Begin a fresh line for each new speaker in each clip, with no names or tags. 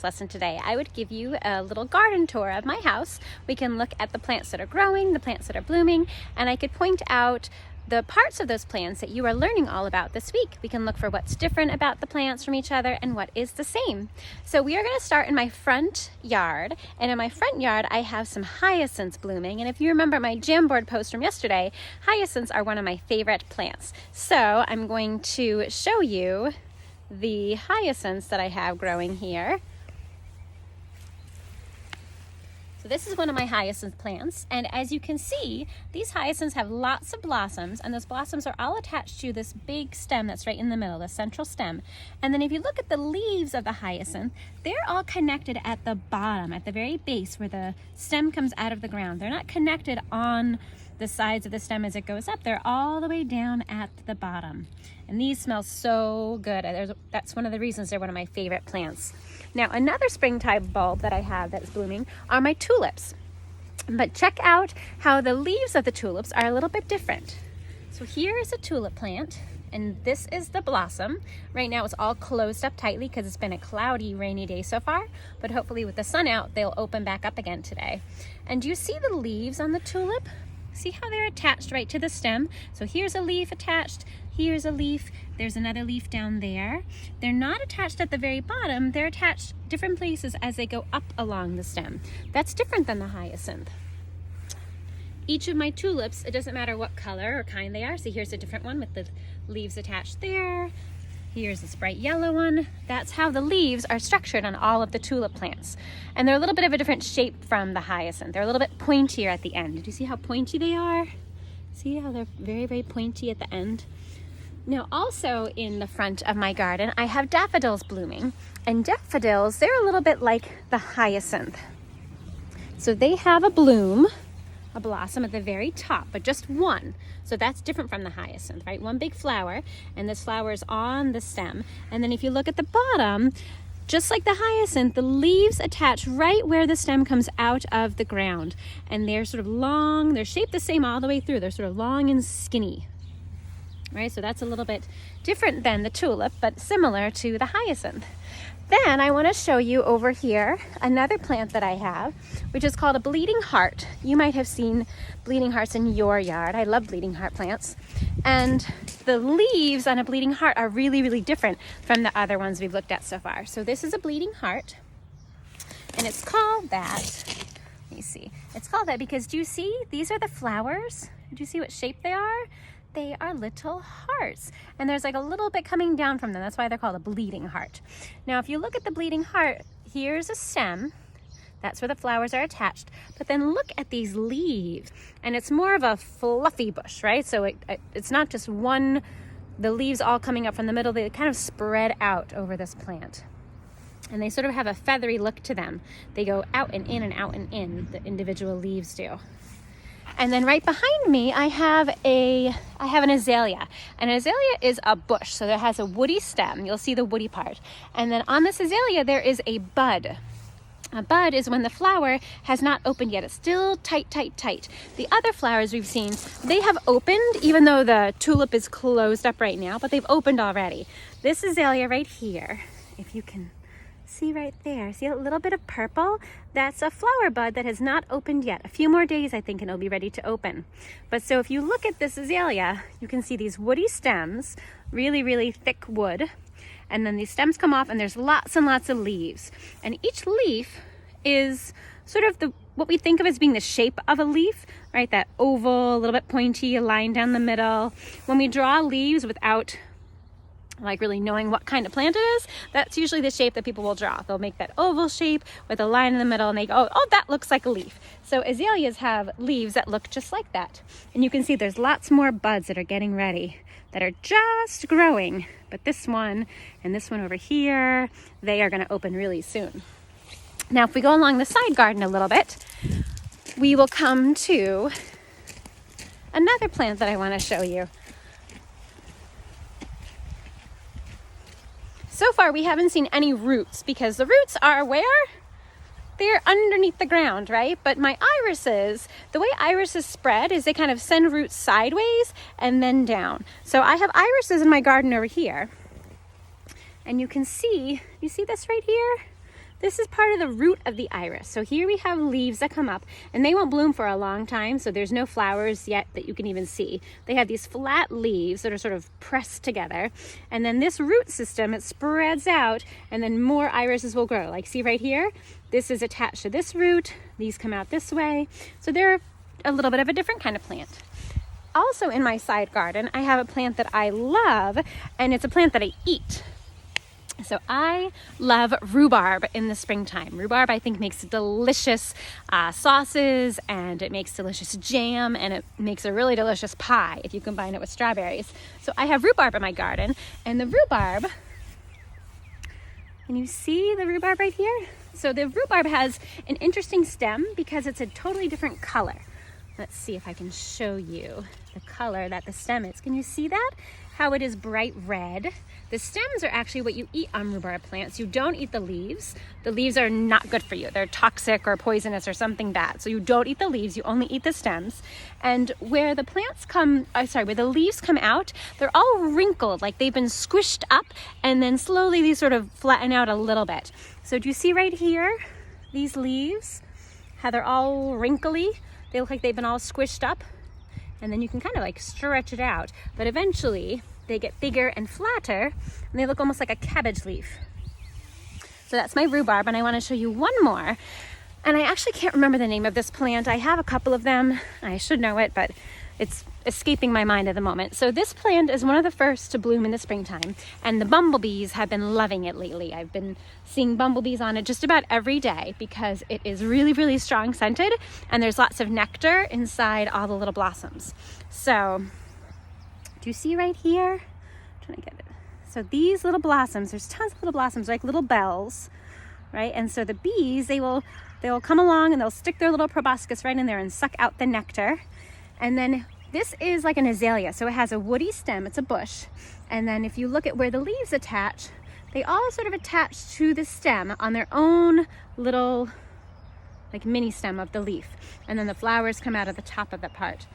this lesson today, I would give you a little garden tour of my house. We can look at the plants that are growing, the plants that are blooming, and I could point out the parts of those plants that you are learning all about this week. We can look for what's different about the plants from each other and what is the same. So we are going to start in my front yard, and in my front yard I have some hyacinths blooming, and if you remember my Jamboard post from yesterday, hyacinths are one of my favorite plants. So I'm going to show you the hyacinths that I have growing here. So this is one of my hyacinth plants, and as you can see, these hyacinths have lots of blossoms, and those blossoms are all attached to this big stem that's right in the middle, the central stem. And then if you look at the leaves of the hyacinth, they're all connected at the bottom, at the very base where the stem comes out of the ground. They're not connected on the sides of the stem as it goes up. They're all the way down at the bottom. And these smell so good. That's one of the reasons they're one of my favorite plants. Now, another springtime bulb that I have that's blooming are my tulips. But check out how the leaves of the tulips are a little bit different. So here is a tulip plant, and this is the blossom. Right now it's all closed up tightly because it's been a cloudy, rainy day so far, but hopefully with the sun out, they'll open back up again today. And do you see the leaves on the tulip? See how they're attached right to the stem? So here's a leaf attached, here's a leaf, there's another leaf down there. They're not attached at the very bottom, they're attached different places as they go up along the stem. That's different than the hyacinth. Each of my tulips, it doesn't matter what color or kind they are. See, here's a different one with the leaves attached there. Here's this bright yellow one. That's how the leaves are structured on all of the tulip plants. And they're a little bit of a different shape from the hyacinth. They're a little bit pointier at the end. Did you see how pointy they are? See how they're very, very pointy at the end? Now, also in the front of my garden, I have daffodils blooming. And daffodils, they're a little bit like the hyacinth. So they have a bloom, a blossom at the very top, but just one. So that's different from the hyacinth, right? One big flower, and this flower is on the stem. And then if you look at the bottom, just like the hyacinth, the leaves attach right where the stem comes out of the ground. And they're sort of long, they're shaped the same all the way through. They're sort of long and skinny, right? So that's a little bit different than the tulip, but similar to the hyacinth. Then I want to show you over here another plant that I have, which is called a bleeding heart. You might have seen bleeding hearts in your yard. I love bleeding heart plants. And the leaves on a bleeding heart are really, really different from the other ones we've looked at so far. So this is a bleeding heart, and it's called that. Let me see. It's called that because do you see? These are the flowers. Do you see what shape they are? They are little hearts, and there's like a little bit coming down from them. That's why they're called a bleeding heart. Now, if you look at the bleeding heart, here's a stem. That's where the flowers are attached. But then look at these leaves, and it's more of a fluffy bush, right? So it's not just one, the leaves all coming up from the middle. They kind of spread out over this plant. And they sort of have a feathery look to them. They go out and in and out and in, the individual leaves do. And then right behind me, I have an azalea. An azalea is a bush, so it has a woody stem. You'll see the woody part. And then on this azalea, there is a bud. A bud is when the flower has not opened yet. It's still tight, tight, tight. The other flowers we've seen, they have opened, even though the tulip is closed up right now, but they've opened already. This azalea right here, if you can see right there, see a little bit of purple? That's a flower bud that has not opened yet. A few more days, I think, and it'll be ready to open. But so if you look at this azalea, you can see these woody stems, really, really thick wood. And then these stems come off, and there's lots and lots of leaves. And each leaf is sort of what we think of as being the shape of a leaf, right? That oval, a little bit pointy, a line down the middle. When we draw leaves without like really knowing what kind of plant it is, that's usually the shape that people will draw. They'll make that oval shape with a line in the middle, and they go, oh, that looks like a leaf. So azaleas have leaves that look just like that. And you can see there's lots more buds that are getting ready, that are just growing. But this one and this one over here, they are going to open really soon. Now, if we go along the side garden a little bit, we will come to another plant that I want to show you. So far, we haven't seen any roots because the roots are where? They're underneath the ground, right? But my irises, the way irises spread is they kind of send roots sideways and then down. So I have irises in my garden over here. And you can see, you see this right here? This is part of the root of the iris. So here we have leaves that come up, and they won't bloom for a long time, so there's no flowers yet that you can even see. They have these flat leaves that are sort of pressed together, and then this root system, it spreads out, and then more irises will grow. Like, see right here? This is attached to this root. These come out this way. So they're a little bit of a different kind of plant. Also in my side garden, I have a plant that I love, and it's a plant that I eat. So I love rhubarb in the springtime. Rhubarb, I think, makes delicious sauces, and it makes delicious jam, and it makes a really delicious pie if you combine it with strawberries. So I have rhubarb in my garden, and the rhubarb, can you see the rhubarb right here? So the rhubarb has an interesting stem because it's a totally different color. Let's see if I can show you the color that the stem is. Can you see that? How it is bright red. The stems are actually what you eat on rhubarb plants. You don't eat the leaves. The leaves are not good for you. They're toxic or poisonous or something bad. So you don't eat the leaves, you only eat the stems. And where the where the leaves come out, they're all wrinkled, like they've been squished up, and then slowly these sort of flatten out a little bit. So do you see right here, these leaves, how they're all wrinkly? They look like they've been all squished up, and then you can kind of like stretch it out. But eventually they get bigger and flatter, and they look almost like a cabbage leaf. So that's my rhubarb, and I want to show you one more. And I actually can't remember the name of this plant. I have a couple of them. I should know it, but it's escaping my mind at the moment. So this plant is one of the first to bloom in the springtime, and the bumblebees have been loving it lately. I've been seeing bumblebees on it just about every day because it is really, really strong scented, and there's lots of nectar inside all the little blossoms. So do you see right here? I'm trying to get it. So these little blossoms, there's tons of little blossoms, like little bells, right? And so the bees, they will come along and they'll stick their little proboscis right in there and suck out the nectar. And then this is like an azalea, so it has a woody stem, it's a bush. And then if you look at where the leaves attach, they all sort of attach to the stem on their own little like mini stem of the leaf. And then the flowers come out of the top of that part.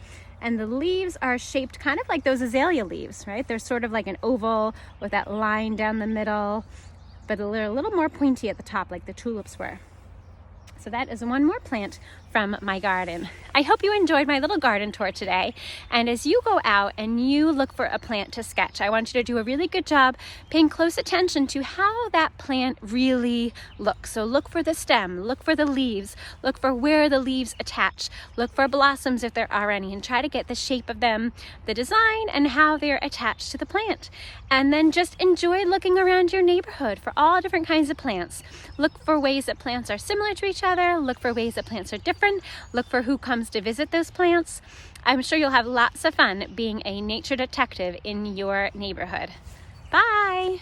And the leaves are shaped kind of like those azalea leaves, right? They're sort of like an oval with that line down the middle, but they're a little more pointy at the top like the tulips were. So that is one more plant from my garden. I hope you enjoyed my little garden tour today. And as you go out and you look for a plant to sketch, I want you to do a really good job paying close attention to how that plant really looks. So look for the stem, look for the leaves, look for where the leaves attach, look for blossoms if there are any, and try to get the shape of them, the design, and how they're attached to the plant. And then just enjoy looking around your neighborhood for all different kinds of plants. Look for ways that plants are similar to each other, look for ways that plants are different, look for who comes to visit those plants. I'm sure you'll have lots of fun being a nature detective in your neighborhood. Bye!